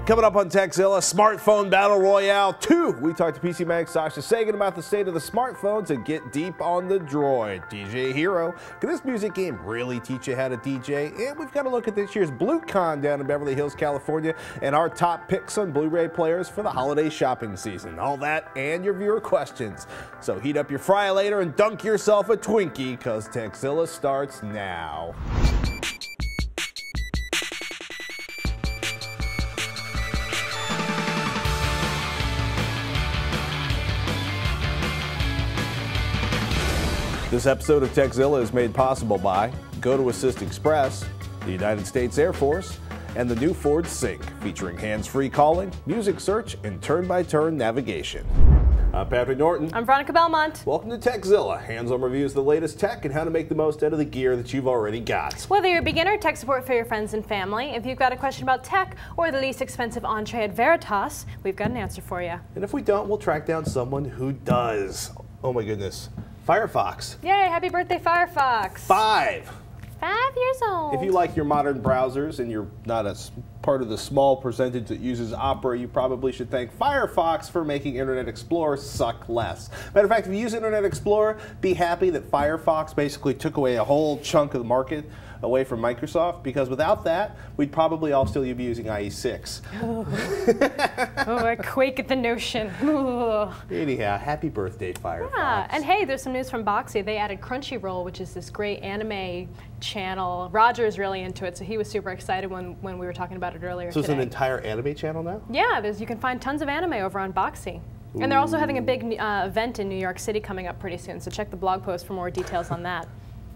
Coming up on Tekzilla, Smartphone Battle Royale 2. We talked to PC Mag's Sasha Sagan about the state of the smartphones and get deep on the Droid. DJ Hero. Can this music game really teach you how to DJ? And we've got a look at this year's BlueCon down in Beverly Hills, California, and our top picks on Blu-ray players for the holiday shopping season. All that and your viewer questions. So heat up your fry later and dunk yourself a Twinkie, because Tekzilla starts now. This episode of Tekzilla is made possible by Go to Assist Express, the United States Air Force, and the new Ford Sync, featuring hands-free calling, music search, and turn-by-turn navigation. I'm Patrick Norton. I'm Veronica Belmont. Welcome to Tekzilla, hands-on reviews of the latest tech and how to make the most out of the gear that you've already got. Whether you're a beginner, tech support for your friends and family, if you've got a question about tech or the least expensive entree at Veritas, we've got an answer for you. And if we don't, we'll track down someone who does. Oh my goodness. Firefox. Yay, happy birthday, Firefox. 5 years old. If you like your modern browsers and you're not a part of the small percentage that uses Opera, you probably should thank Firefox for making Internet Explorer suck less. Matter of fact, if you use Internet Explorer, be happy that Firefox basically took away a whole chunk of the market away from Microsoft, because without that, we'd probably all still be using IE6. Oh, I quake at the notion. Anyhow, happy birthday, Firefox. Yeah, and hey, there's some news from Boxee. They added Crunchyroll, which is this great anime channel. Roger's really into it, so he was super excited when we were talking about it earlier So today. it's an entire anime channel now? Yeah, you can find tons of anime over on Boxee. And they're also having a big event in New York City coming up pretty soon, so check the blog post for more details on that.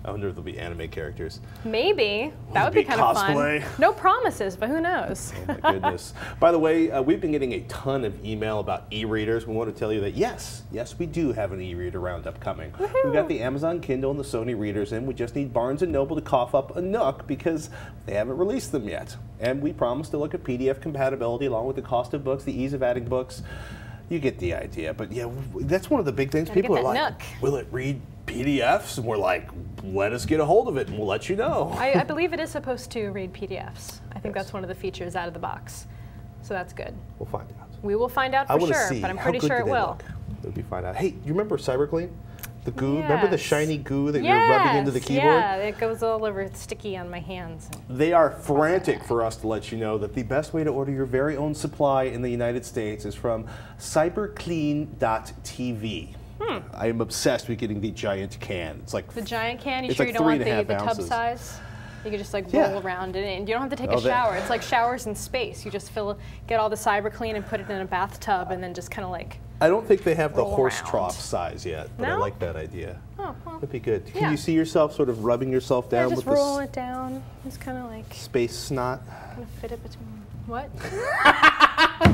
I wonder if there'll be anime characters. Maybe. That would be kind of cosplay? fun. No promises, but who knows? Oh my goodness. By the way, we've been getting a ton of email about e-readers. We want to tell you that yes, we do have an e-reader roundup coming. We've got the Amazon Kindle and the Sony readers in. We just need Barnes & Noble to cough up a Nook because they haven't released them yet. And we promise to look at PDF compatibility along with the cost of books, the ease of adding books. You get the idea. But yeah, that's one of the big things. People are like, Nook. Will it read PDFs? And we're like, let us get a hold of it and we'll let you know. I believe it is supposed to read PDFs. I think that's one of the features out of the box. So that's good. We'll find out. We will find out for sure, but I'm pretty sure it will. We'll be find out. Hey, you remember CyberClean? The goo? Yes. Remember the shiny goo that you're rubbing into the keyboard? Yeah, it goes all over. It's sticky on my hands. They are frantic for us to let you know that the best way to order your very own supply in the United States is from cyberclean.tv. I am obsessed with getting the giant can. It's like the giant can. You it's sure like you don't want the 3.5 tub ounces. size? You can just like roll around in it, and you don't have to take a shower. It's like showers in space. You just get all the CyberClean and put it in a bathtub, and then just kind of like. I don't think they have the roll horse around. trough size yet, but I No? like that idea. Oh, well. That'd be good. Can Yeah. you see yourself sort of rubbing yourself down just with roll this it down. Just kind of like. space snot? Kind of fit it between. What?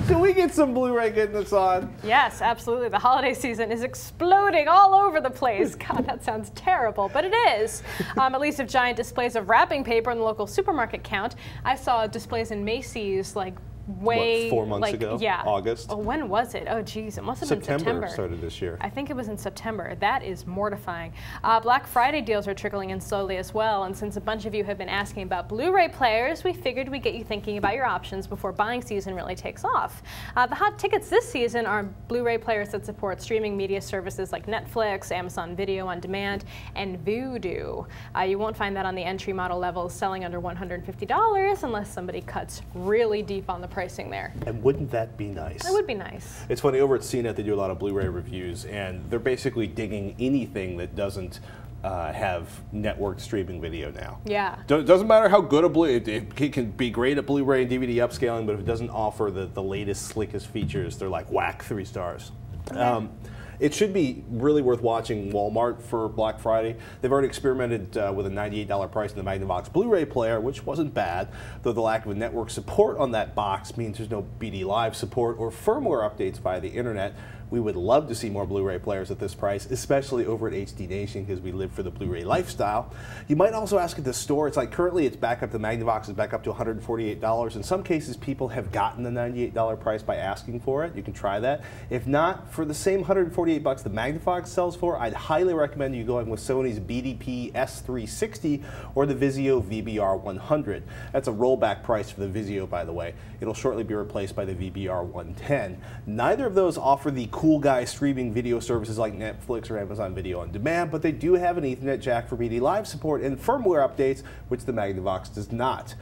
Can we get some Blu-ray goodness on? Yes, absolutely. The holiday season is exploding all over the place. God, that sounds terrible, but it is. At least if giant displays of wrapping paper in the local supermarket count. I saw displays in Macy's like way 4 months ago? Yeah. August? Oh, when was it? Oh, geez, it must have been September started this year. I think it was in September. That is mortifying. Black Friday deals are trickling in slowly as well, and since a bunch of you have been asking about Blu-ray players, we figured we'd get you thinking about your options before buying season really takes off. The hot tickets this season are Blu-ray players that support streaming media services like Netflix, Amazon Video on Demand, and Vudu. You won't find that on the entry model levels selling under $150 unless somebody cuts really deep on the pricing there. And wouldn't that be nice? It would be nice. It's funny, over at CNET they do a lot of Blu-ray reviews, and they're basically digging anything that doesn't have network streaming video now. Yeah. Doesn't matter how good a it can be great at Blu-ray and DVD upscaling, but if it doesn't offer the latest, slickest features, they're like, whack, 3 stars. Okay. It should be really worth watching Walmart for Black Friday. They've already experimented with a $98 price in the Magnavox Blu-ray player, which wasn't bad, though the lack of a network support on that box means there's no BD Live support or firmware updates via the internet, We would love to see more Blu-ray players at this price, especially over at HD Nation, because we live for the Blu-ray lifestyle. You might also ask at the store. It's like currently it's back up, the Magnavox is back up to $148. In some cases, people have gotten the $98 price by asking for it. You can try that. If not, for the same $148 the Magnavox sells for, I'd highly recommend you going with Sony's BDP S360 or the Vizio VBR100. That's a rollback price for the Vizio, by the way. It'll shortly be replaced by the VBR110. Neither of those offer the cool guy streaming video services like Netflix or Amazon Video on Demand, but they do have an Ethernet jack for BD Live support and firmware updates, which the Magnavox does not.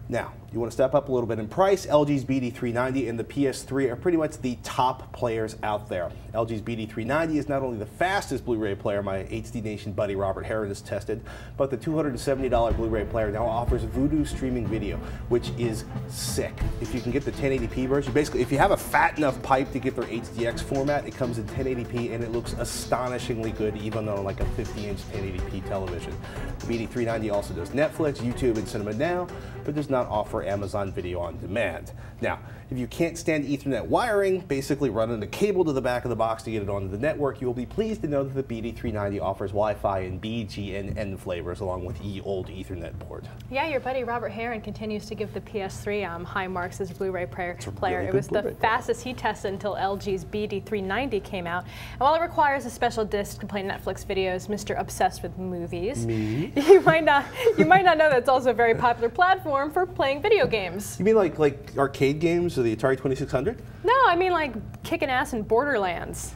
Now, you want to step up a little bit in price. LG's BD390 and the PS3 are pretty much the top players out there. LG's BD390 is not only the fastest Blu-ray player my HD Nation buddy Robert Heron has tested, but the $270 Blu-ray player now offers Vudu streaming video, which is sick. If you can get the 1080p version, basically, if you have a fat enough pipe to get their HDX format, it comes in 1080p and it looks astonishingly good, even on like a 50-inch 1080p television. The BD390 also does Netflix, YouTube, and Cinema Now, but does not offer Amazon Video on Demand. Now, if you can't stand Ethernet wiring, basically running a cable to the back of the box to get it onto the network, you will be pleased to know that the BD390 offers Wi-Fi in B, G, and N flavors, along with old Ethernet port. Yeah, your buddy Robert Heron continues to give the PS3 high marks as a Blu-ray player. Really it was the fastest he tested until LG's BD390 came out. And while it requires a special disc to play Netflix videos, Mr. Obsessed with Movies, Me? you might not know that it's also a very popular platform for playing video games. You mean like arcade games or the Atari 2600? No, I mean like kicking ass in Borderlands.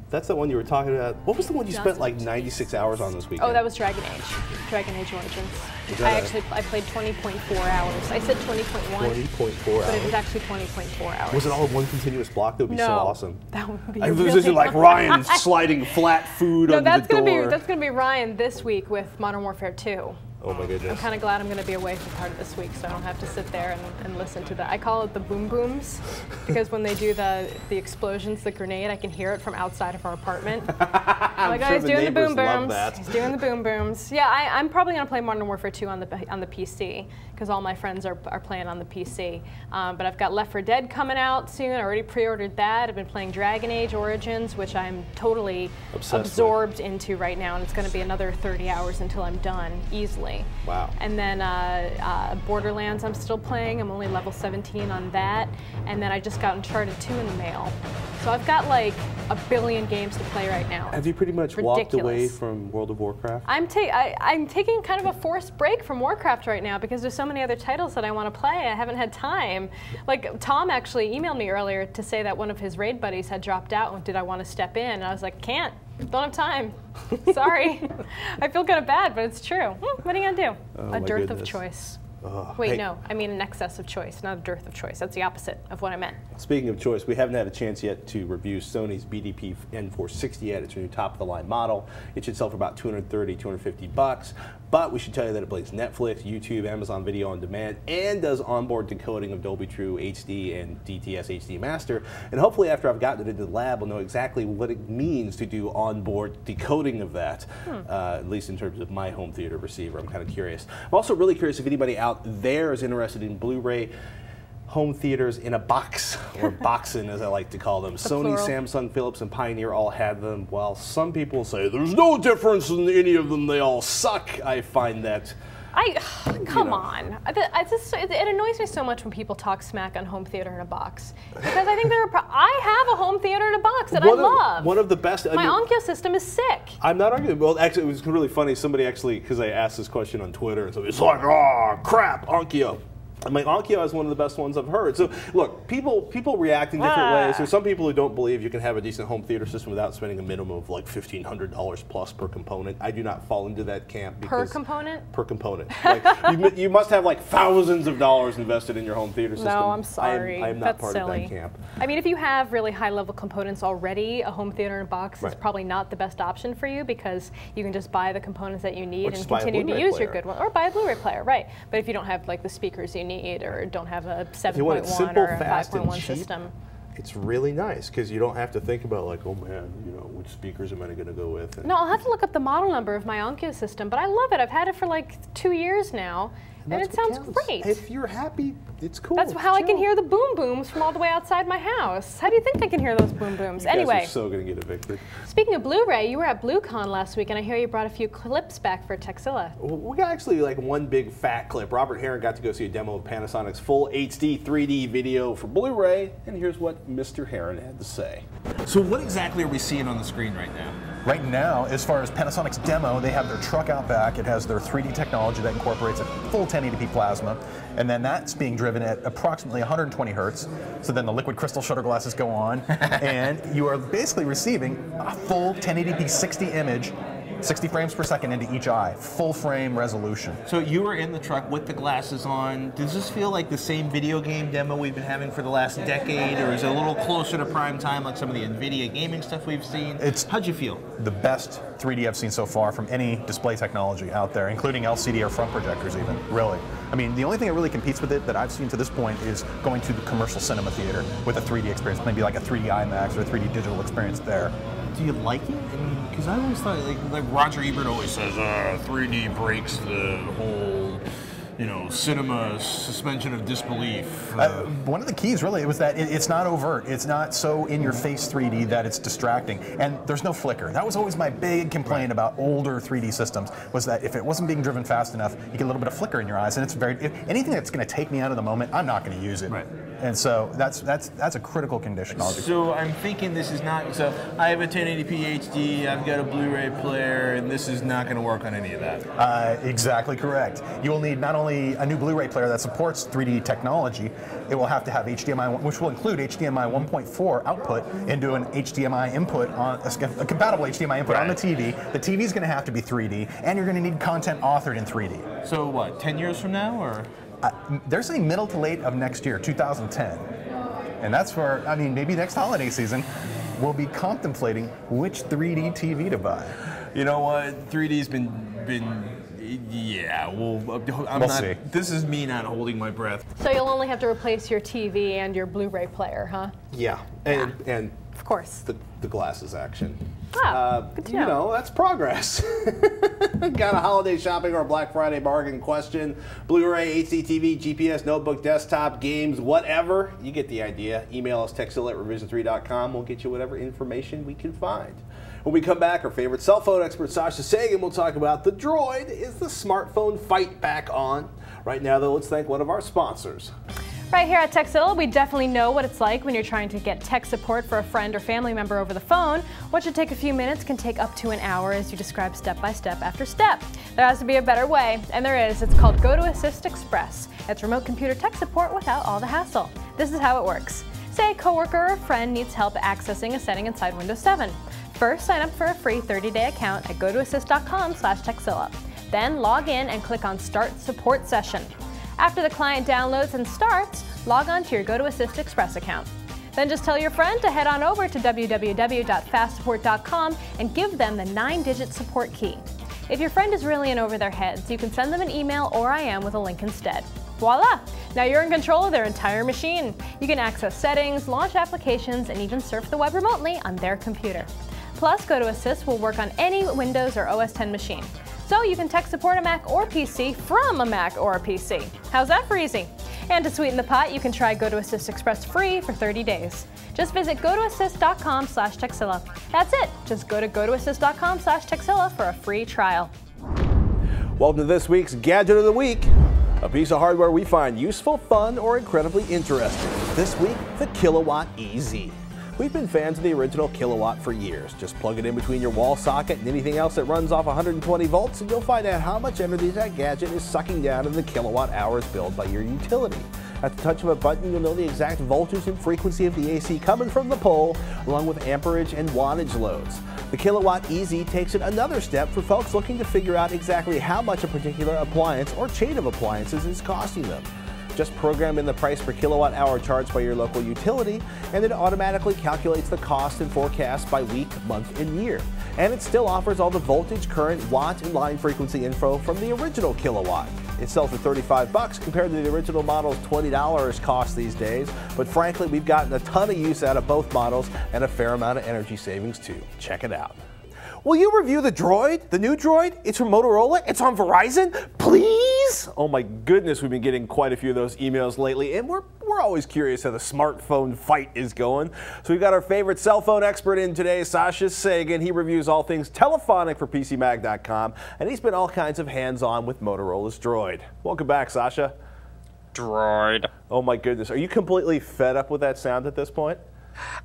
That's the one you were talking about. What was the one you spent like 96 hours on this weekend? Oh, that was Dragon Age. Dragon Age Origins. I played 20.4 hours. I said 20.1. 20.4 hours. But it was actually 20.4 hours. Was it all in one continuous block? That would be so awesome. That would be I was really just like Ryan sliding flat food under the door. That's gonna be Ryan this week with Modern Warfare 2. Oh my goodness. I'm kind of glad I'm going to be away for part of this week, so I don't have to sit there and listen to that. I call it the boom booms, because when they do the explosions, the grenade, I can hear it from outside of our apartment. I'm like, oh, he's doing the boom booms. He's doing the boom booms. Yeah, I'm probably going to play Modern Warfare 2 on the PC, because all my friends are playing on the PC. But I've got Left 4 Dead coming out soon. I already pre-ordered that. I've been playing Dragon Age Origins, which I'm totally absorbed into right now, and it's going to be another 30 hours until I'm done, easily. Wow. And then Borderlands I'm still playing. I'm only level 17 on that. And then I just got Uncharted 2 in the mail. So I've got like a billion games to play right now. Have you pretty much walked away from World of Warcraft? I'm taking kind of a forced break from Warcraft right now because there's so many other titles that I want to play. I haven't had time. Like Tom actually emailed me earlier to say that one of his raid buddies had dropped out and did I want to step in? And I was like, can't. Don't have time. Sorry. I feel kind of bad, but it's true. What are you going to do? Oh, a dearth of choice. Wait, hey. no, I mean an excess of choice, not a dearth of choice. That's the opposite of what I meant. Speaking of choice, we haven't had a chance yet to review Sony's BDP N460 yet. It's a new top-of-the-line model. It should sell for about $230, $250. But we should tell you that it plays Netflix, YouTube, Amazon Video on Demand, and does onboard decoding of Dolby True HD and DTS HD Master. And hopefully after I've gotten it into the lab, we'll know exactly what it means to do onboard decoding of that, at least in terms of my home theater receiver. I'm kind of curious. I'm also really curious if anybody out there is interested in Blu-ray home theaters in a box, or boxing as I like to call them. Sony, plural. Samsung, Philips, and Pioneer all had them. While some people say there's no difference in any of them, they all suck. I find that... Come on. It annoys me so much when people talk smack on home theater in a box. Because I think I have a home theater in a box that I love. One of the best. My Onkyo system is sick. I'm not arguing. Well, actually, it was really funny. Somebody actually, because I asked this question on Twitter, and somebody's like, oh, crap, Onkyo. I'm like, Onkyo is one of the best ones I've heard. So, look, people react in different ways. There's some people who don't believe you can have a decent home theater system without spending a minimum of like $1,500 plus per component. I do not fall into that camp. Because per component? Per component. Like, you must have like thousands of dollars invested in your home theater system. No, I'm sorry. I am not That's part silly. of that camp. I mean, if you have really high-level components already, a home theater in a box is probably not the best option for you because you can just buy the components that you need and continue to use your good one. Or buy a Blu-ray player, right. But if you don't have like the speakers you need or don't have a 7.1 or a 5.1 system. It's really nice because you don't have to think about like, oh man, you know, which speakers am I going to go with? No, I'll have to look up the model number of my Onkyo system, but I love it. I've had it for like 2 years now, And it sounds great. If you're happy, it's cool. That's how I can hear the boom booms from all the way outside my house. How do you think I can hear those boom booms? Anyway, you guys are so going to get evicted. Speaking of Blu-ray, you were at BlueCon last week, and I hear you brought a few clips back for Tekzilla. We got actually like one big fat clip. Robert Heron got to go see a demo of Panasonic's full HD 3D video for Blu-ray, and here's what Mr. Heron had to say. So what exactly are we seeing on the screen right now? Right now, as far as Panasonic's demo, they have their truck out back. It has their 3D technology that incorporates a full 1080p plasma, and then that's being driven at approximately 120 hertz. So then the liquid crystal shutter glasses go on, and you are basically receiving a full 1080p 60 image, 60 frames per second into each eye, full frame resolution. So you were in the truck with the glasses on. Does this feel like the same video game demo we've been having for the last decade, or is it a little closer to prime time like some of the NVIDIA gaming stuff we've seen? How'd you feel? The best 3D I've seen so far from any display technology out there, including LCD or front projectors even, really. I mean, the only thing that really competes with it that I've seen to this point is going to the commercial cinema theater with a 3D experience, maybe like a 3D IMAX or a 3D digital experience there. Do you like it? I mean, because I always thought, like Roger Ebert always says, 3D breaks the whole, cinema suspension of disbelief. One of the keys, really, was that it's not overt. It's not so in-your-face 3D that it's distracting. And there's no flicker. That was always my big complaint about older 3D systems, was that if it wasn't being driven fast enough, you get a little bit of flicker in your eyes. And it's anything that's going to take me out of the moment, I'm not going to use it. Right. And so that's a critical condition. So I'm thinking this is not, so I have a 1080p HD, I've got a Blu-ray player, and this is not going to work on any of that. Exactly correct. You will need not only a new Blu-ray player that supports 3D technology, it will have to have HDMI, which will include HDMI 1.4 output into an HDMI input, on a compatible HDMI input on the TV. The TV is going to have to be 3D, and you're going to need content authored in 3D. So what, 10 years from now, or? They're saying middle to late of next year, 2010. And that's for, I mean, maybe next holiday season, we'll be contemplating which 3D TV to buy. You know what? 3D's been yeah, we'll see. This is me not holding my breath. So you'll only have to replace your TV and your Blu-ray player, huh? Yeah, and of course, the glasses action. Good to know. That's progress. Got a holiday shopping or Black Friday bargain question? Blu-ray, HD TV, GPS, notebook, desktop, games, whatever. You get the idea. Email us, Tekzilla at revision3.com. We'll get you whatever information we can find. When we come back, our favorite cell phone expert, Sasha Sagan, will talk about the Droid. Is the smartphone fight back on? Right now, though, let's thank one of our sponsors. Right here at Tekzilla, we definitely know what it's like when you're trying to get tech support for a friend or family member over the phone. What should take a few minutes can take up to an hour as you describe step by step after step. There has to be a better way, and there is. It's called Go to Assist Express. It's remote computer tech support without all the hassle. This is how it works. Say a coworker or a friend needs help accessing a setting inside Windows 7. First, sign up for a free 30-day account at gotoassist.com/Tekzilla. Then log in and click on Start Support Session. After the client downloads and starts, log on to your Go to Assist Express account. Then just tell your friend to head on over to www.fastsupport.com and give them the 9-digit support key. If your friend is really in over their heads, you can send them an email or IM with a link instead. Voila! Now you're in control of their entire machine. You can access settings, launch applications, and even surf the web remotely on their computer. Plus, Go to Assist will work on any Windows or OS X machine. So you can tech support a Mac or PC from a Mac or a PC. How's that for easy? And to sweeten the pot, you can try Go to Assist Express free for 30 days. Just visit gotoassist.com/Tekzilla. That's it. Just go to gotoassist.com/Tekzilla for a free trial. Welcome to this week's Gadget of the Week. A piece of hardware we find useful, fun, or incredibly interesting. This week, the Kilowatt EZ. We've been fans of the original Kilowatt for years. Just plug it in between your wall socket and anything else that runs off 120 volts and you'll find out how much energy that gadget is sucking down in the kilowatt hours billed by your utility. At the touch of a button, you'll know the exact voltage and frequency of the AC coming from the pole, along with amperage and wattage loads. The Kilowatt EZ takes it another step for folks looking to figure out exactly how much a particular appliance or chain of appliances is costing them. Just program in the price per kilowatt hour charged by your local utility, and it automatically calculates the cost and forecast by week, month, and year. And it still offers all the voltage, current, watt, and line frequency info from the original Kilowatt. It sells for $35 compared to the original model's $20 cost these days, but frankly, we've gotten a ton of use out of both models and a fair amount of energy savings too. Check it out. Will you review the Droid? The new Droid? It's from Motorola? It's on Verizon? Please? please? Oh my goodness, we've been getting quite a few of those emails lately, and we're always curious how the smartphone fight is going. So we've got our favorite cell phone expert in today, Sasha Sagan. He reviews all things telephonic for PCMag.com, and he's been all kinds of hands-on with Motorola's Droid. Welcome back, Sasha. Droid. Oh my goodness, are you completely fed up with that sound at this point?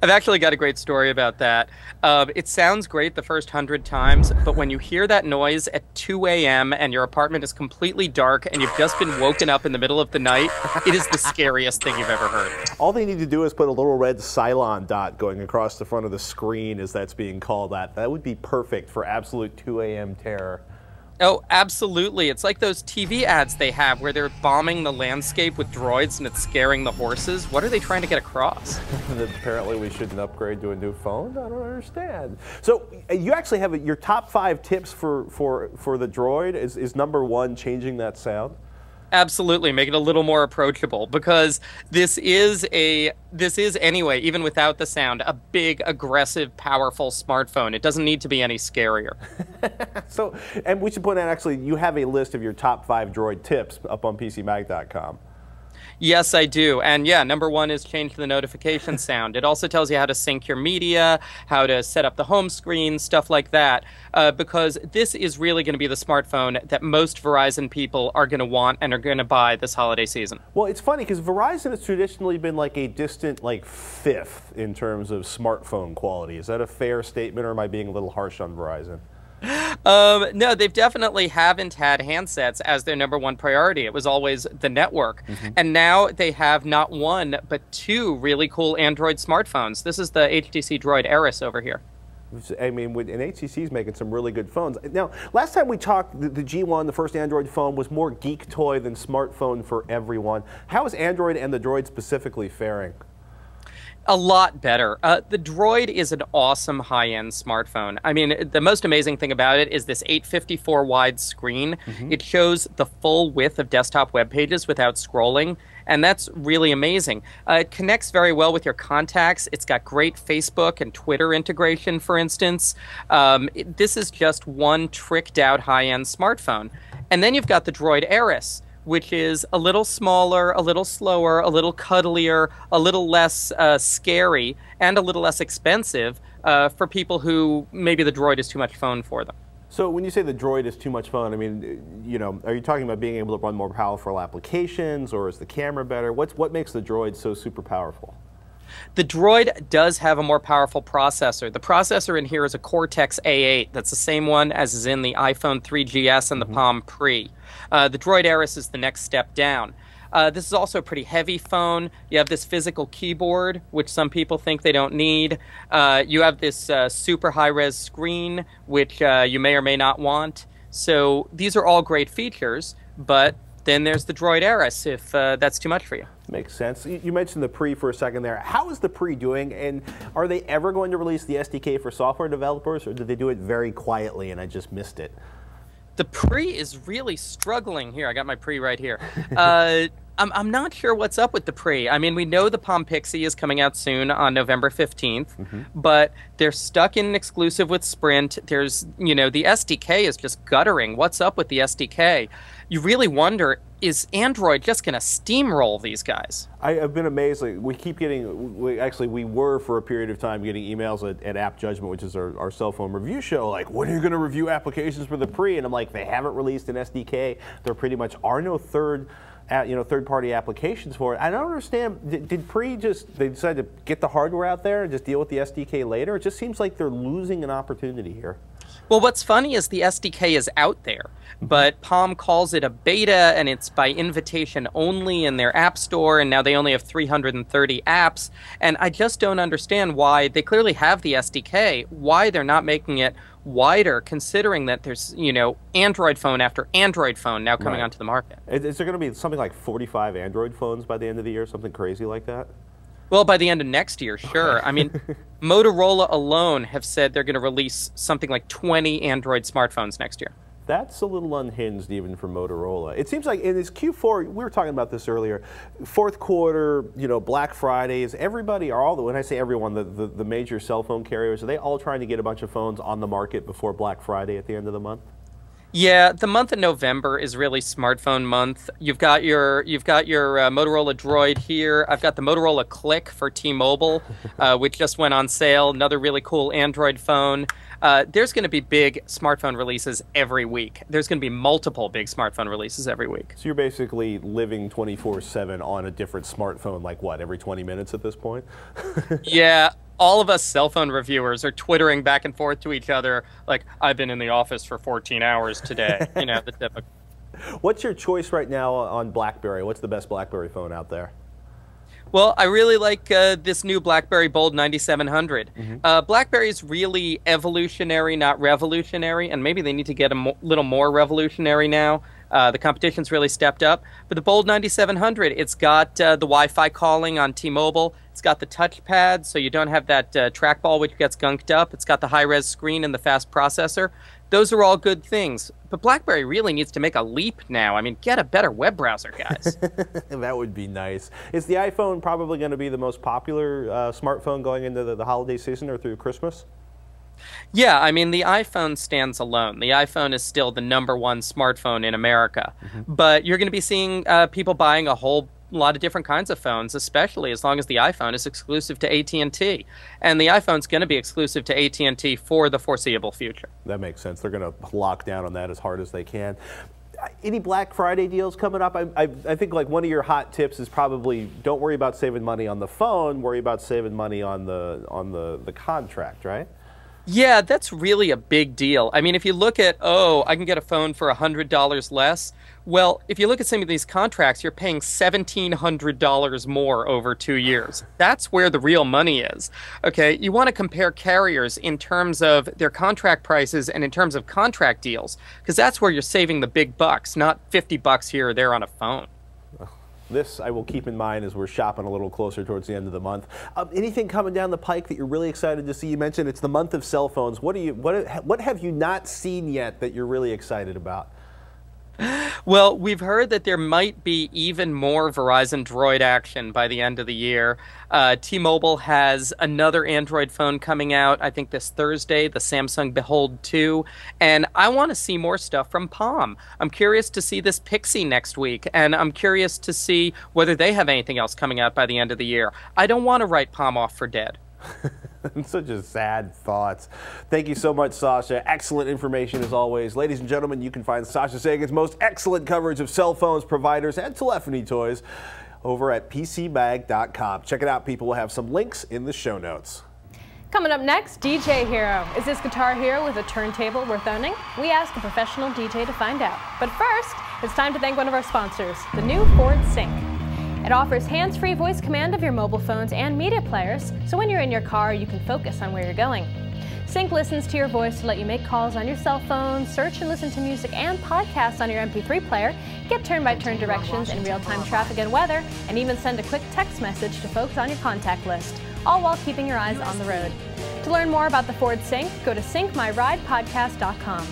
I've actually got a great story about that. It sounds great the first 100 times, but when you hear that noise at 2 a.m. and your apartment is completely dark and you've just been woken up in the middle of the night, it is the scariest thing you've ever heard. All they need to do is put a little red Cylon dot going across the front of the screen as that's being called that. That would be perfect for absolute 2 a.m. terror. Oh, absolutely. It's like those TV ads they have where they're bombing the landscape with droids and it's scaring the horses. What are they trying to get across? Apparently we shouldn't upgrade to a new phone? I don't understand. So you actually have your top 5 tips for the Droid. Is number 1 changing that sound? Absolutely, make it a little more approachable, because this is anyway, even without the sound, a big, aggressive, powerful smartphone. It doesn't need to be any scarier. So, and we should point out, actually, you have a list of your top 5 Droid tips up on PCMag.com. Yes, I do. And yeah, number 1 is change the notification sound. It also tells you how to sync your media, how to set up the home screen, stuff like that, because this is really going to be the smartphone that most Verizon people are going to want and are going to buy this holiday season. Well, it's funny because Verizon has traditionally been like a distant, like, 5th in terms of smartphone quality. Is that a fair statement, or am I being a little harsh on Verizon? No, they've definitely haven't had handsets as their number 1 priority. It was always the network. And now they have not 1, but 2 really cool Android smartphones. This is the HTC Droid Eris over here. I mean, and HTC's making some really good phones. Now, last time we talked, the G1, the first Android phone, was more geek toy than smartphone for everyone. How is Android and the Droid specifically faring? A lot better. The Droid is an awesome high-end smartphone. I mean, the most amazing thing about it is this 854 wide screen. It shows the full width of desktop web pages without scrolling, and that's really amazing. It connects very well with your contacts. It's got great Facebook and Twitter integration, for instance. This is just one tricked-out high-end smartphone. And then you've got the Droid Eris, which is a little smaller, a little slower, a little cuddlier, a little less scary, and a little less expensive for people who maybe the Droid is too much phone for them. So when you say the Droid is too much fun, I mean, you know, are you talking about being able to run more powerful applications, or is the camera better? What makes the Droid so super powerful? The Droid does have a more powerful processor. The processor in here is a Cortex A8. That's the same one as is in the iPhone 3GS and the Palm Pre. The Droid Eris is the next step down. This is also a pretty heavy phone. You have this physical keyboard, which some people think they don't need. You have this super high-res screen, which you may or may not want. So these are all great features, but then there's the Droid Eris if that's too much for you. Makes sense. You mentioned the Pre for a second there. How is the Pre doing, and are they ever going to release the SDK for software developers, or did they do it very quietly and I just missed it? The Pre is really struggling. Here, I got my Pre right here. I'm not sure what's up with the Pre. I mean, we know the Palm Pixie is coming out soon on November 15th, but they're stuck in an exclusive with Sprint. There's, you know, the SDK is just guttering. What's up with the SDK? You really wonder, is Android just going to steamroll these guys? I've been amazed. Like, we keep getting, we were for a period of time getting emails at App Judgment, which is our cell phone review show, like, when are you going to review applications for the Pre? And I'm like, they haven't released an SDK. There pretty much are no third-party applications for it. I don't understand. Did Pre they decided to get the hardware out there and just deal with the SDK later? It just seems like they're losing an opportunity here. Well, what's funny is the SDK is out there, but Palm calls it a beta, and it's by invitation only in their app store, and now they only have 330 apps, and I just don't understand why they clearly have the SDK, why they're not making it wider, considering that there's, you know, Android phone after Android phone now coming onto the market. Is there going to be something like 45 Android phones by the end of the year, something crazy like that? Well, by the end of next year, sure. I mean, Motorola alone have said they're going to release something like 20 Android smartphones next year. That's a little unhinged even for Motorola. It seems like in this Q4, we were talking about this earlier, fourth quarter, you know, Black Fridays, everybody, when I say everyone, the major cell phone carriers, are they all trying to get a bunch of phones on the market before Black Friday at the end of the month? Yeah, the month of November is really smartphone month. You've got your Motorola Droid here. I've got the Motorola Click for T-Mobile, which just went on sale. Another really cool Android phone. There's going to be big smartphone releases every week. There's going to be multiple big smartphone releases every week. So you're basically living 24/7 on a different smartphone, like what, every 20 minutes at this point? Yeah. All of us cell phone reviewers are twittering back and forth to each other like, I've been in the office for 14 hours today. You know, the typical. What's your choice right now on BlackBerry? What's the best BlackBerry phone out there? Well, I really like this new BlackBerry Bold 9700. BlackBerry's really evolutionary, not revolutionary, and maybe they need to get a little more revolutionary now. The competition's really stepped up. But the Bold 9700, it's got the Wi-Fi calling on T-Mobile. It's got the touchpad, so you don't have that trackball which gets gunked up. It's got the high-res screen and the fast processor. Those are all good things. But BlackBerry really needs to make a leap now. I mean, get a better web browser, guys. That would be nice. Is the iPhone probably going to be the most popular smartphone going into the holiday season or through Christmas? Yeah, I mean, the iPhone stands alone. The iPhone is still the #1 smartphone in America. But you're going to be seeing people buying a whole lot of different kinds of phones, especially as long as the iPhone is exclusive to AT&T. And the iPhone's going to be exclusive to AT&T for the foreseeable future. That makes sense. They're going to lock down on that as hard as they can. Any Black Friday deals coming up? I think like one of your hot tips is probably don't worry about saving money on the phone, worry about saving money on the contract, right? Yeah, that's really a big deal. I mean, if you look at, oh, I can get a phone for $100 less. Well, if you look at some of these contracts, you're paying $1,700 more over 2 years. That's where the real money is. Okay, you want to compare carriers in terms of their contract prices and in terms of contract deals, because that's where you're saving the big bucks, not $50 here or there on a phone. This I will keep in mind as we're shopping a little closer towards the end of the month. Anything coming down the pike that you're really excited to see? You mentioned it's the month of cell phones. What have you not seen yet that you're really excited about? Well, we've heard that there might be even more Verizon Droid action by the end of the year. T-Mobile has another Android phone coming out, I think this Thursday, the Samsung Behold 2. And I want to see more stuff from Palm. I'm curious to see this Pixie next week, and I'm curious to see whether they have anything else coming out by the end of the year. I don't want to write Palm off for dead. Such a sad thoughts. Thank you so much, Sasha. Excellent information as always. Ladies and gentlemen, you can find Sasha Sagan's most excellent coverage of cell phones, providers, and telephony toys over at PCMag.com. Check it out, people. We'll have some links in the show notes. Coming up next, DJ Hero. Is this guitar hero with a turntable worth owning? We ask a professional DJ to find out. But first, it's time to thank one of our sponsors, the new Ford Sync. It offers hands-free voice command of your mobile phones and media players, so when you're in your car, you can focus on where you're going. Sync listens to your voice to let you make calls on your cell phone, search and listen to music and podcasts on your MP3 player, get turn-by-turn directions in real-time traffic and weather, and even send a quick text message to folks on your contact list, all while keeping your eyes on the road. To learn more about the Ford Sync, go to syncmyridepodcast.com.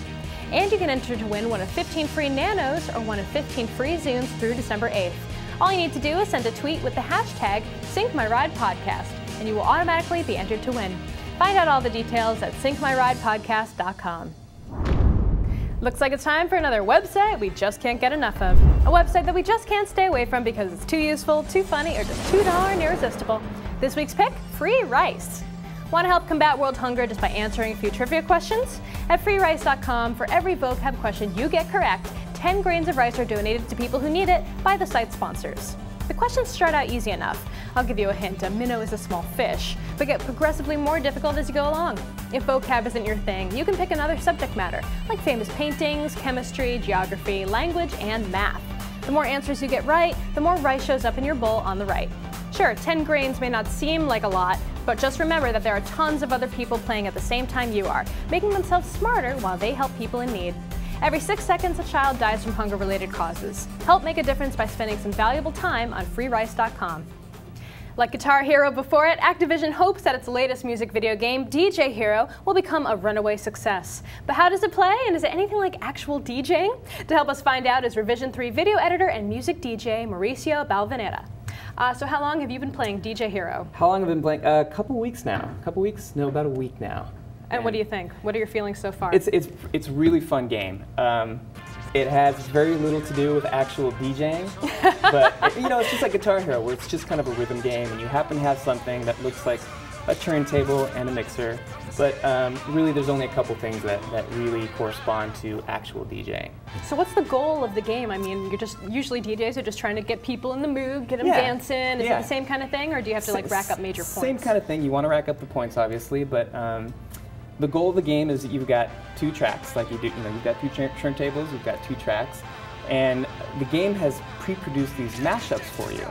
And you can enter to win one of 15 free Nanos or one of 15 free Zunes through December 8th. All you need to do is send a tweet with the hashtag SyncMyRidePodcast, and you will automatically be entered to win. Find out all the details at syncmyridepodcast.com. Looks like it's time for another website we just can't get enough of. A website that we just can't stay away from because it's too useful, too funny, or just too darn irresistible. This week's pick, Free Rice. Want to help combat world hunger just by answering a few trivia questions? At freerice.com, for every vocab question you get correct, 10 grains of rice are donated to people who need it by the site's sponsors. The questions start out easy enough. I'll give you a hint, a minnow is a small fish, but get progressively more difficult as you go along. If vocab isn't your thing, you can pick another subject matter, like famous paintings, chemistry, geography, language, and math. The more answers you get right, the more rice shows up in your bowl on the right. Sure, 10 grains may not seem like a lot, but just remember that there are tons of other people playing at the same time you are, making themselves smarter while they help people in need. Every 6 seconds, a child dies from hunger-related causes. Help make a difference by spending some valuable time on freerice.com. Like Guitar Hero before it, Activision hopes that its latest music video game, DJ Hero, will become a runaway success. But how does it play, and is it anything like actual DJing? To help us find out is Revision 3 video editor and music DJ Mauricio Balvanera. So how long have you been playing DJ Hero? How long have I been playing? A couple weeks now. No, about a week now. And what do you think? What are your feelings so far? It's a really fun game. It has very little to do with actual DJing, but it's just like Guitar Hero, where it's just kind of a rhythm game, and you happen to have something that looks like a turntable and a mixer, but really there's only a couple things that really correspond to actual DJing. So what's the goal of the game? I mean, usually DJs are just trying to get people in the mood, get them dancing. Is it the same kind of thing, or do you have to like rack up major points? Same kind of thing. You want to rack up the points, obviously, but the goal of the game is that you've got 2 tracks, like you've got 2 turntables, you've got 2 tracks, and the game has pre-produced these mashups for you,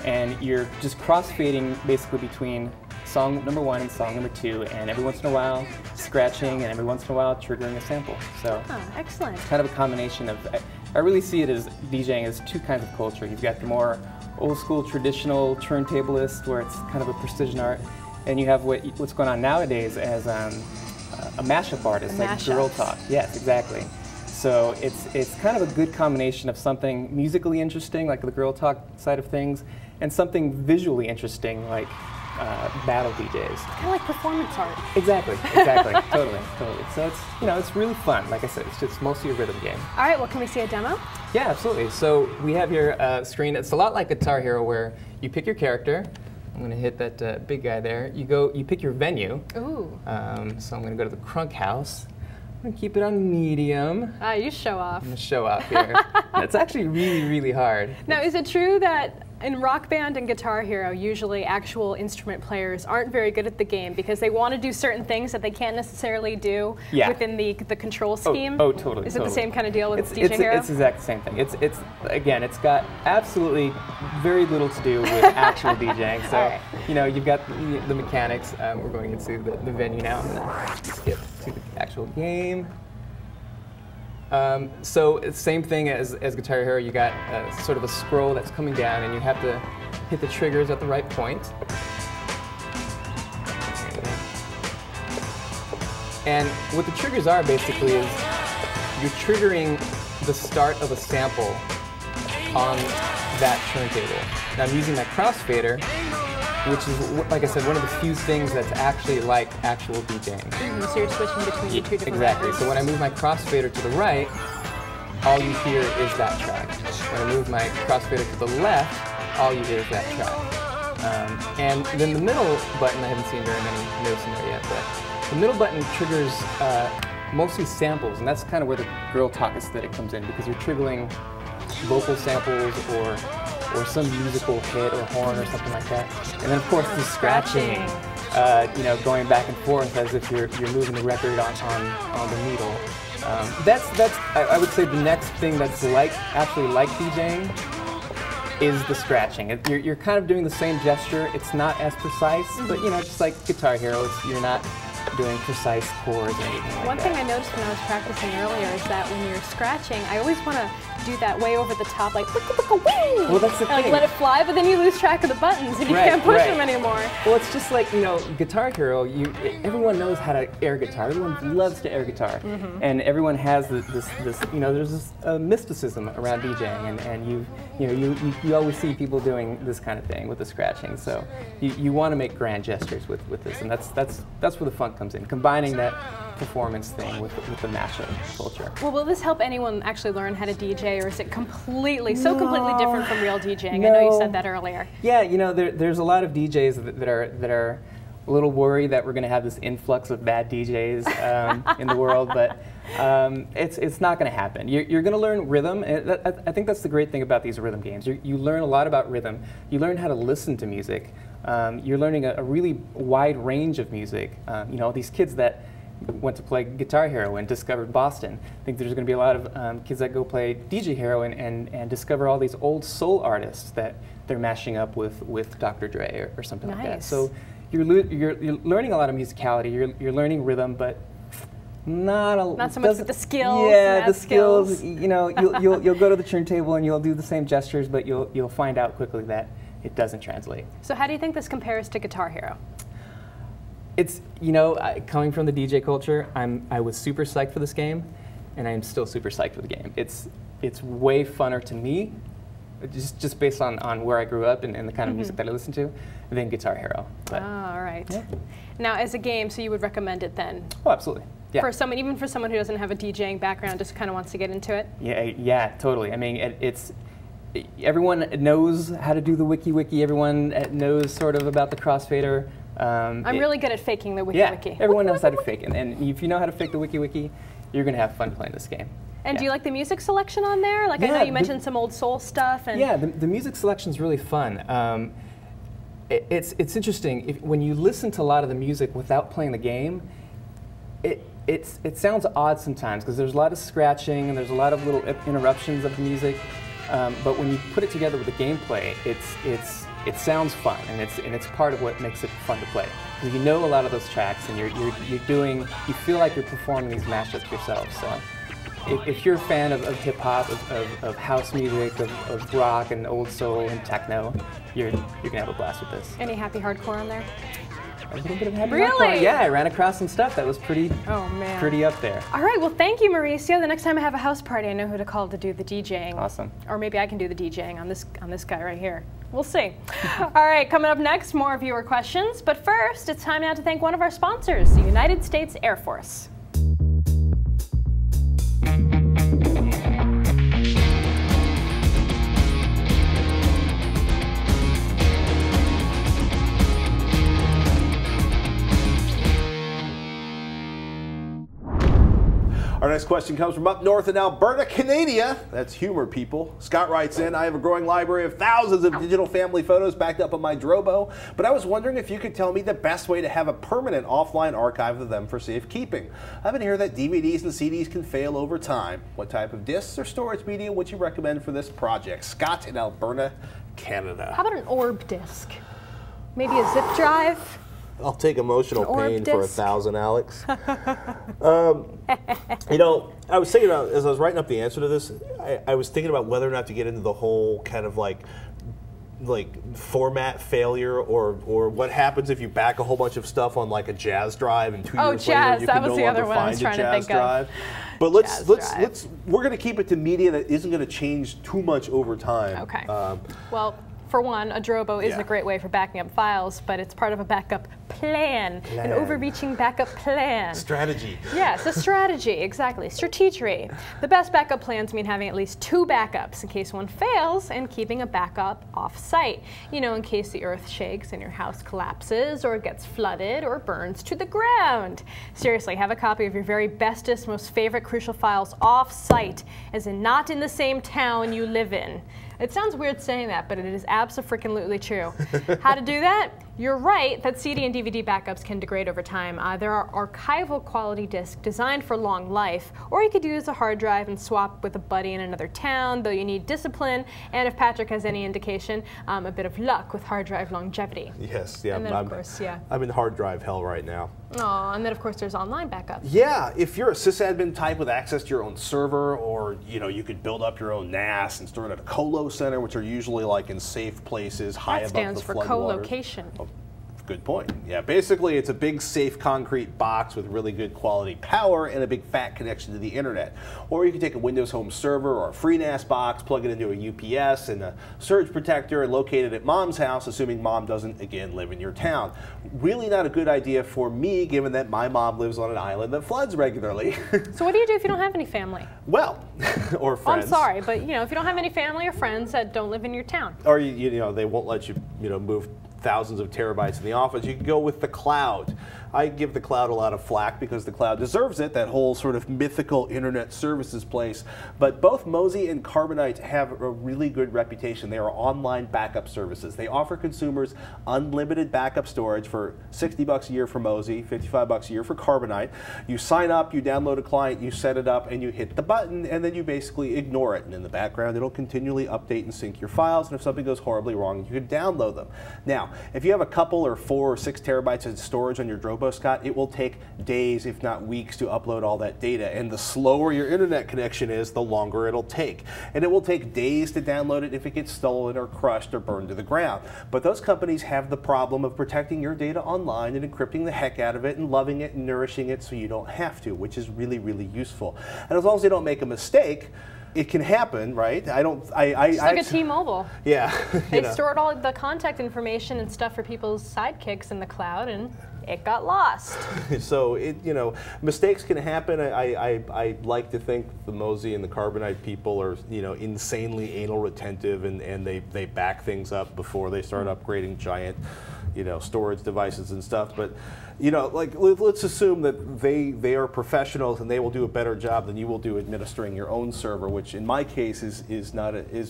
and you're just cross-fading basically between song number 1 and song number 2, and every once in a while scratching, and every once in a while triggering a sample. So excellent. It's kind of a combination of, I really see it as DJing as 2 kinds of culture. You've got the more old school traditional turntablist, where it's kind of a precision art, and you have what's going on nowadays as a mashup artist, like Girl Talk. Yes, exactly. So it's kind of a good combination of something musically interesting, like the Girl Talk side of things, and something visually interesting, like battle DJs. Kind of like performance art. Exactly, totally. So it's really fun. Like I said, it's just mostly a rhythm game. All right, well, can we see a demo? Yeah, absolutely. So we have your screen. It's a lot like Guitar Hero, where you pick your character. I'm going to hit that big guy there. You pick your venue. Ooh. So I'm going to go to the Crunk House. I'm going to keep it on medium. You show off. I'm going to show off here. It's actually really, really hard. Now, is it true that in Rock Band and Guitar Hero, usually actual instrument players aren't very good at the game because they want to do certain things that they can't necessarily do within the control scheme? Oh, totally. Is it the same kind of deal with DJ Hero? It's the exact same thing. Again, it's got absolutely very little to do with actual DJing. So, you've got the mechanics. We're going into the venue now. I'm going to skip to the actual game. So it's same thing as Guitar Hero. You got sort of a scroll that's coming down, and you have to hit the triggers at the right point. And what the triggers are basically is you're triggering the start of a sample on that turntable. Now I'm using my crossfader, which is, like I said, one of the few things that's actually like actual DJing. So you're switching between the 2 different Exactly. records. So when I move my crossfader to the right, all you hear is that track. When I move my crossfader to the left, all you hear is that track. And then the middle button, I haven't seen very many notes in there yet, but the middle button triggers mostly samples, and that's kind of where the Girl Talk aesthetic comes in, because you're triggering vocal samples or some musical hit or horn or something like that. And then of course the scratching, going back and forth as if you're moving the record on the needle. I would say the next thing that's actually like DJing is the scratching. You're kind of doing the same gesture. It's not as precise, but just like Guitar Hero, you're not doing precise chords or anything like that. One thing I noticed when I was practicing earlier is that when you're scratching, I always want to do that way over the top, like wing. Well, that's the thing. Like let it fly, but then you lose track of the buttons and you can't push them anymore. Well, it's just like Guitar Hero. Everyone knows how to air guitar. Everyone loves to air guitar, and everyone has this. There's this mysticism around DJing, and you always see people doing this kind of thing with the scratching. So you want to make grand gestures with this, and that's where the fun comes in, combining that performance thing with the mashup culture. Well, will this help anyone actually learn how to DJ, or is it completely different from real DJing? No. I know you said that earlier. Yeah, there's a lot of DJs that are a little worried that we're going to have this influx of bad DJs in the world, but it's not going to happen. You're going to learn rhythm, and I think that's the great thing about these rhythm games. You learn a lot about rhythm. You learn how to listen to music. You're learning a really wide range of music. These kids that went to play Guitar Hero and discovered Boston. I think there's going to be a lot of kids that go play DJ Hero and discover all these old soul artists that they're mashing up with Dr. Dre or something like that. So you're learning a lot of musicality. You're learning rhythm, but not so much with the skills. Yeah, the skills. You'll go to the turntable and you'll do the same gestures, but you'll find out quickly that it doesn't translate. So how do you think this compares to Guitar Hero? It's, coming from the DJ culture, I was super psyched for this game, and I am still super psyched for the game. It's way funner to me just based on where I grew up and the kind of music that I listen to, then Guitar Hero. But, all right. Yeah. Now, as a game, so you would recommend it then? Oh, absolutely. Yeah. For someone, even for someone who doesn't have a DJing background, just kind of wants to get into it? Yeah, totally. I mean, everyone knows how to do the wiki. Everyone knows sort of about the crossfader. I'm really good at faking the wiki. Yeah, everyone knows how to fake it. And if you know how to fake the wiki, you're going to have fun playing this game. And do you like the music selection on there? Like, I know you mentioned some old soul stuff. And yeah, the music selection is really fun. It's interesting. When you listen to a lot of the music without playing the game, it sounds odd sometimes because there's a lot of scratching and there's a lot of little interruptions of the music. But when you put it together with the gameplay, it sounds fun, and it's part of what makes it fun to play. Because you know a lot of those tracks, and you feel like you're performing these mashups yourself. So if you're a fan of hip hop, of house music, of rock and old soul and techno, you're gonna have a blast with this. Any happy hardcore on there? A little bit of happy Really? hardcore. Yeah, I ran across some stuff that was pretty up there. All right, well, thank you, Mauricio. The next time I have a house party, I know who to call to do the DJing. Awesome. Or maybe I can do the DJing on this guy right here. We'll see. All right, coming up next, more viewer questions. But first, it's time now to thank one of our sponsors, the United States Air Force. Our next question comes from up north in Alberta, Canada. That's humor, people. Scott writes in, I have a growing library of thousands of digital family photos backed up on my Drobo, but I was wondering if you could tell me the best way to have a permanent offline archive of them for safekeeping. I've been hearing that DVDs and CDs can fail over time. What type of discs or storage media would you recommend for this project? Scott in Alberta, Canada. How about an orb disc? Maybe a zip drive? I'll take emotional pain for 1,000, Alex. You know, I was thinking about, as I was writing up the answer to this, I was thinking about whether or not to get into the whole kind of like format failure, or what happens if you back a whole bunch of stuff on like a jazz drive and 2 years later you can no longer find a jazz drive. But we're going to keep it to media that isn't going to change too much over time. Okay. Well, for one, a Drobo isn't a great way for backing up files, but it's part of a backup plan. An overreaching backup plan. Strategy. Yes, a strategy, exactly. Strategery. The best backup plans mean having at least 2 backups in case one fails and keeping a backup off-site. You know, in case the earth shakes and your house collapses or gets flooded or burns to the ground. Seriously, have a copy of your very bestest, most favorite crucial files off-site, as in not in the same town you live in. It sounds weird saying that, but it is abso-freaking-lutely true. How to do that? You're right that CD and DVD backups can degrade over time. There are archival quality discs designed for long life, or you could use a hard drive and swap with a buddy in another town, though you need discipline, and if Patrick has any indication, a bit of luck with hard drive longevity. Yes, yeah. And then, of course, I'm in hard drive hell right now. Oh, and then of course there's online backups. Yeah, if you're a sysadmin type with access to your own server, or you could build up your own NAS and store it at a colo center, which are usually like in safe places, high above the floodwaters. That stands for co-location. Oh, good point. Yeah, basically it's a big safe concrete box with really good quality power and a big fat connection to the internet. Or you can take a Windows Home server or a FreeNAS box, plug it into a UPS and a surge protector and locate it at mom's house, assuming mom doesn't again live in your town. Really not a good idea for me, given that my mom lives on an island that floods regularly. So what do you do if you don't have any family? Well, or friends. I'm sorry, but if you don't have any family or friends that don't live in your town. Or they won't let you move thousands of terabytes in the office, you can go with the cloud. I give the cloud a lot of flack because the cloud deserves it, that whole sort of mythical internet services place. But both Mozy and Carbonite have a really good reputation. They are online backup services. They offer consumers unlimited backup storage for $60 a year for Mozy, $55 a year for Carbonite. You sign up, you download a client, you set it up, and you hit the button, and then you basically ignore it. And in the background, it'll continually update and sync your files, and if something goes horribly wrong, you can download them. Now, if you have a couple or 4 or 6 terabytes of storage on your Drobo, Scott, it will take days, if not weeks, to upload all that data. And the slower your internet connection is, the longer it'll take. And it will take days to download it if it gets stolen or crushed or burned to the ground. But those companies have the problem of protecting your data online and encrypting the heck out of it and loving it and nourishing it so you don't have to, which is really, really useful. And as long as they don't make a mistake, it can happen, right? I don't. Just look at T-Mobile. Yeah. They stored all the contact information and stuff for people's sidekicks in the cloud, and it got lost. So mistakes can happen. I like to think the Mosey and the Carbonite people are insanely anal retentive, and they back things up before they start upgrading giant storage devices and stuff. But like let's assume that they are professionals and they will do a better job than you will do administering your own server, which in my case is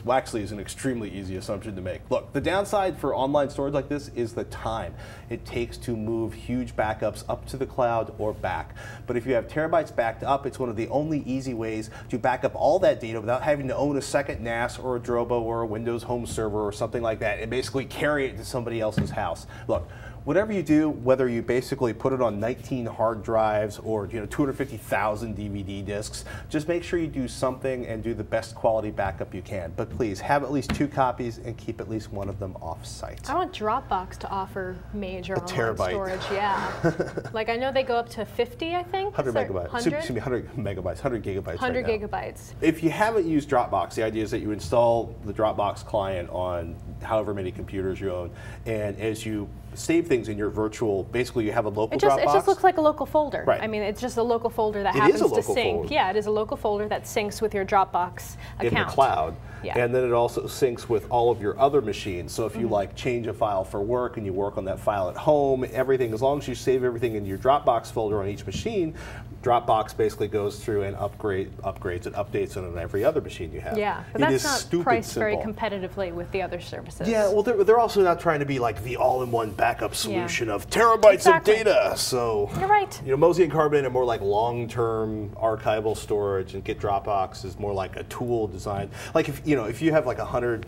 actually an extremely easy assumption to make. Look, the downside for online storage like this is the time it takes to move huge backups up to the cloud or back. But if you have terabytes backed up, it's one of the only easy ways to back up all that data without having to own a second NAS or a Drobo or a Windows home server or something like that, and basically carry it to somebody else's house. Look, whatever you do, whether you basically put it on 19 hard drives or 250,000 DVD discs, just make sure you do something and do the best quality backup you can. But please have at least 2 copies and keep at least one of them off-site. I want Dropbox to offer major online terabyte storage. Yeah, like I know they go up to 50, I think. 100 megabytes. 100? Excuse me, 100 megabytes. 100 gigabytes. 100 right now. gigabytes. If you haven't used Dropbox, the idea is that you install the Dropbox client on however many computers you own, and as you save things in your virtual, basically you have a local Dropbox. It just looks like a local folder. Right. I mean, it's just a local folder that happens to sync. Folder. Yeah, it is a local folder that syncs with your Dropbox account. In the cloud. Yeah. And then it also syncs with all of your other machines. So if you like change a file for work and you work on that file at home, everything, as long as you save everything in your Dropbox folder on each machine, Dropbox basically goes through and upgrades and updates it on every other machine you have. Yeah, but that's not priced very competitively with the other services. Yeah, well, they're also not trying to be like the all-in-one backup solution of terabytes of data. So you're right. Mosey and Carbonite are more like long-term archival storage, and Get Dropbox is more like a tool designed. Like if you have like 100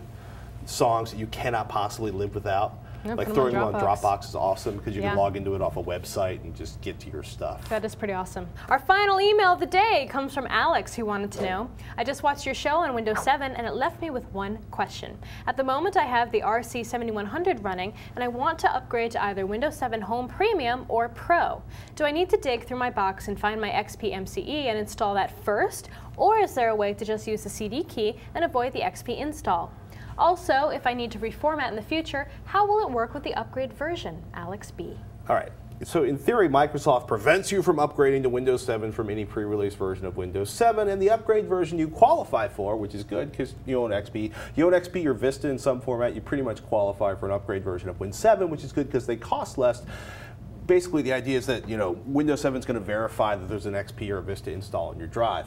songs that you cannot possibly live without. Like throwing them on Dropbox is awesome because you can log into it off a website and just get to your stuff. That is pretty awesome. Our final email of the day comes from Alex, who wanted to know, I just watched your show on Windows 7 and it left me with one question. At the moment I have the RC7100 running and I want to upgrade to either Windows 7 Home Premium or Pro. Do I need to dig through my box and find my XP MCE and install that first, or is there a way to just use the CD key and avoid the XP install? Also, if I need to reformat in the future, how will it work with the upgrade version? Alex B. All right. So in theory, Microsoft prevents you from upgrading to Windows 7 from any pre-release version of Windows 7, and the upgrade version you qualify for, which is good because you own XP. You own XP or Vista in some format, you pretty much qualify for an upgrade version of Win 7, which is good because they cost less. Basically, the idea is that Windows 7 is going to verify that there's an XP or a Vista install on your drive.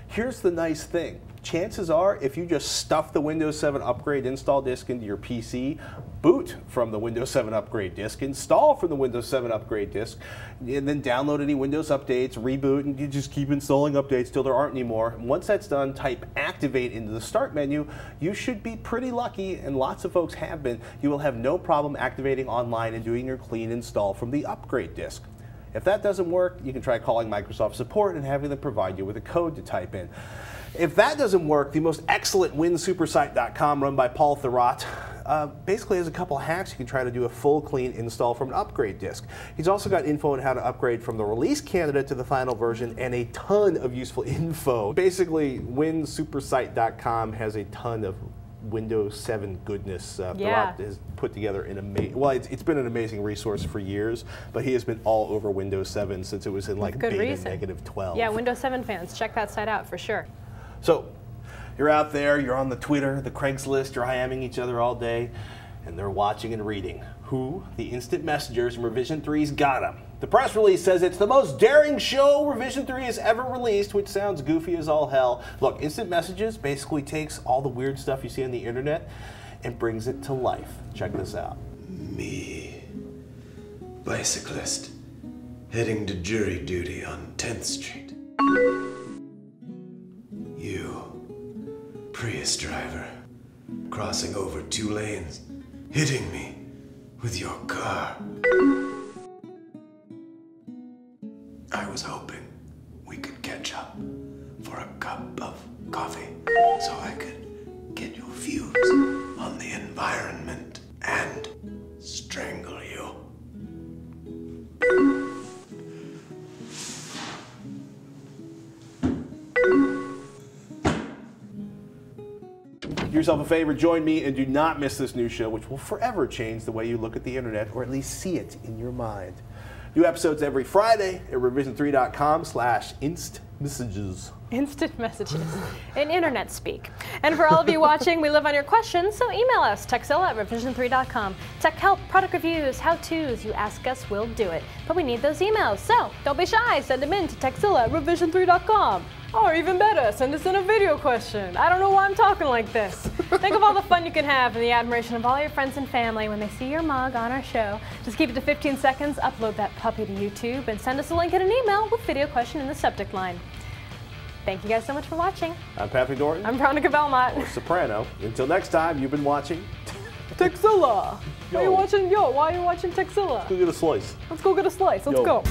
Here's the nice thing. Chances are, if you just stuff the Windows 7 upgrade install disk into your PC, boot from the Windows 7 upgrade disk, install from the Windows 7 upgrade disk, and then download any Windows updates, reboot, and you just keep installing updates till there aren't any more. And once that's done, type activate into the start menu. You should be pretty lucky, and lots of folks have been. You will have no problem activating online and doing your clean install from the upgrade disk. If that doesn't work, you can try calling Microsoft support and having them provide you with a code to type in. If that doesn't work, the most excellent winsupersite.com, run by Paul Thurrott, basically has a couple hacks you can try to do a full clean install from an upgrade disk. He's also got info on how to upgrade from the release candidate to the final version and a ton of useful info. Basically, winsupersite.com has a ton of Windows 7 goodness. Thurrott has put together an amazing, well, it's been an amazing resource for years, but he has been all over Windows 7 since it was in like beta -12. Yeah, Windows 7 fans, check that site out for sure. So, you're out there, you're on the Twitter, the Craigslist, you're IMing each other all day, and they're watching and reading. Who? The instant messengers and Revision 3's got them. The press release says it's the most daring show Revision 3 has ever released, which sounds goofy as all hell. Look, instant messages basically takes all the weird stuff you see on the internet and brings it to life. Check this out. Me, bicyclist, heading to jury duty on 10th Street. You, Prius driver, crossing over 2 lanes, hitting me with your car. I was hoping we could catch up for a cup of coffee so I could get your views on the environment and strangle you. yourself a favor, join me, and do not miss this new show, which will forever change the way you look at the internet, or at least see it in your mind. New episodes every Friday at revision3.com/instantmessages. Instant messages in internet speak. And for all of you watching, we live on your questions, so email us, Tekzilla@revision3.com. Tech help, product reviews, how-tos, you ask us, we'll do it. But we need those emails, so don't be shy, send them in to Tekzilla@revision3.com. Or even better, send us in a video question. I don't know why I'm talking like this. Think of all the fun you can have and the admiration of all your friends and family when they see your mug on our show. Just keep it to 15 seconds, upload that puppy to YouTube, and send us a link in an email with video question in the subject line. Thank you guys so much for watching. I'm Patrick Dorton. I'm Veronica Belmont. Or Soprano. Until next time, you've been watching Tekzilla. Why are you watching Tekzilla? Let's go get a slice. Let's go get a slice. Let's go.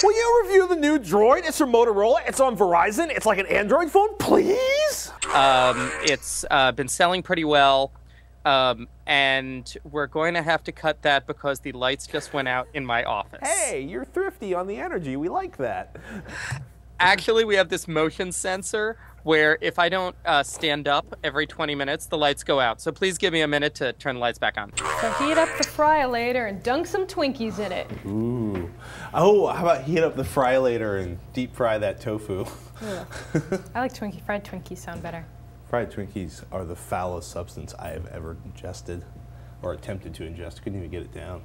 Will you review the new Droid? It's from Motorola. It's on Verizon. It's like an Android phone, please? It's been selling pretty well, and we're going to have to cut that because the lights just went out in my office. Hey, you're thrifty on the energy. We like that. Actually, we have this motion sensor where if I don't stand up every 20 minutes, the lights go out. So please give me a minute to turn the lights back on. So heat up the fry-later and dunk some Twinkies in it. Ooh. Oh, how about heat up the fry-later and deep fry that tofu? I like fried Twinkies sound better. Fried Twinkies are the foulest substance I have ever ingested or attempted to ingest. Couldn't even get it down.